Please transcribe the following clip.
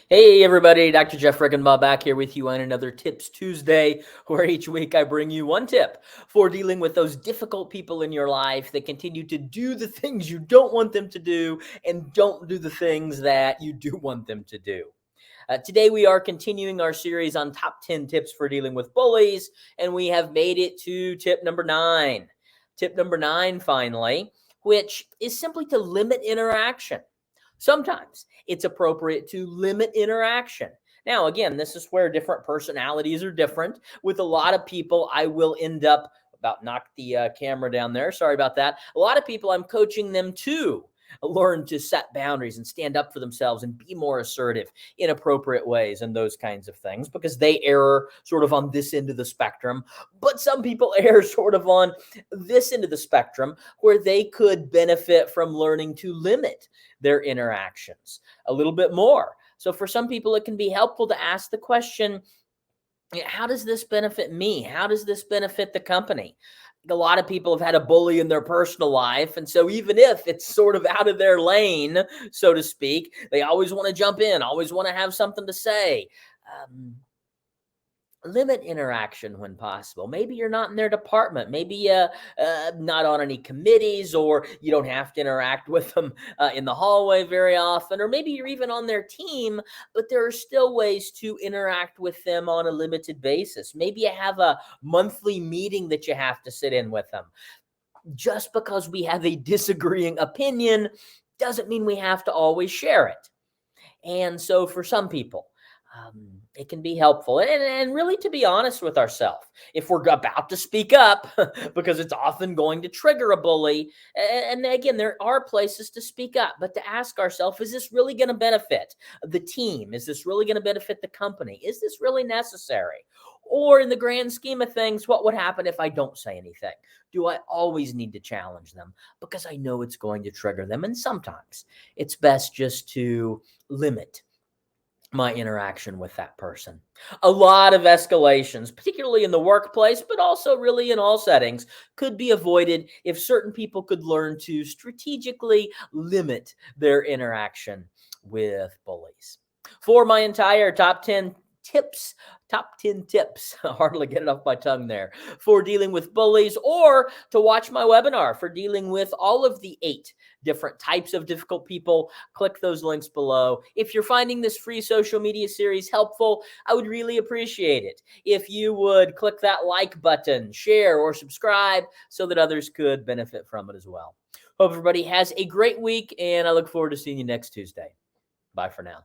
Hey everybody, Dr. Jeff Riggenbaugh back here with you on another Tips Tuesday, where each week I bring you one tip for dealing with those difficult people in your life that continue to do the things you don't want them to do and don't do the things that you do want them to do. Today we are continuing our series on top 10 tips for dealing with bullies, and we have made it to tip number 9. Tip number 9, finally, which is simply to limit interaction. Sometimes it's appropriate to limit interaction. Now, again, this is where different personalities are different. With a lot of people, I will end up about knock the camera down there. Sorry about that. A lot of people, I'm coaching them to learn to set boundaries and stand up for themselves and be more assertive in appropriate ways and those kinds of things because they err sort of on this end of the spectrum. But some people err sort of on this end of the spectrum where they could benefit from learning to limit their interactions a little bit more. So for some people, it can be helpful to ask the question, how does this benefit me? How does this benefit the company? A lot of people have had a bully in their personal life. And so even if it's sort of out of their lane, so to speak, they always want to jump in, always want to have something to say. Limit interaction when possible. Maybe you're not in their department. Maybe not on any committees, or you don't have to interact with them in the hallway very often. Or maybe you're even on their team, but there are still ways to interact with them on a limited basis. Maybe you have a monthly meeting that you have to sit in with them. Just because we have a disagreeing opinion doesn't mean we have to always share it. And so for some people, it can be helpful. And really, to be honest with ourselves, if we're about to speak up, because it's often going to trigger a bully, and again, there are places to speak up, but to ask ourselves, is this really going to benefit the team? Is this really going to benefit the company? Is this really necessary? Or in the grand scheme of things, what would happen if I don't say anything? Do I always need to challenge them because I know it's going to trigger them? And sometimes it's best just to limit my interaction with that person. A lot of escalations, particularly in the workplace, but also really in all settings, could be avoided if certain people could learn to strategically limit their interaction with bullies. For my entire top 10 tips, I hardly get it off my tongue there, for dealing with bullies, or to watch my webinar for dealing with all of the 8 different types of difficult people, click those links below. If you're finding this free social media series helpful, I would really appreciate it if you would click that like button, share, or subscribe so that others could benefit from it as well. Hope everybody has a great week, and I look forward to seeing you next Tuesday. Bye for now.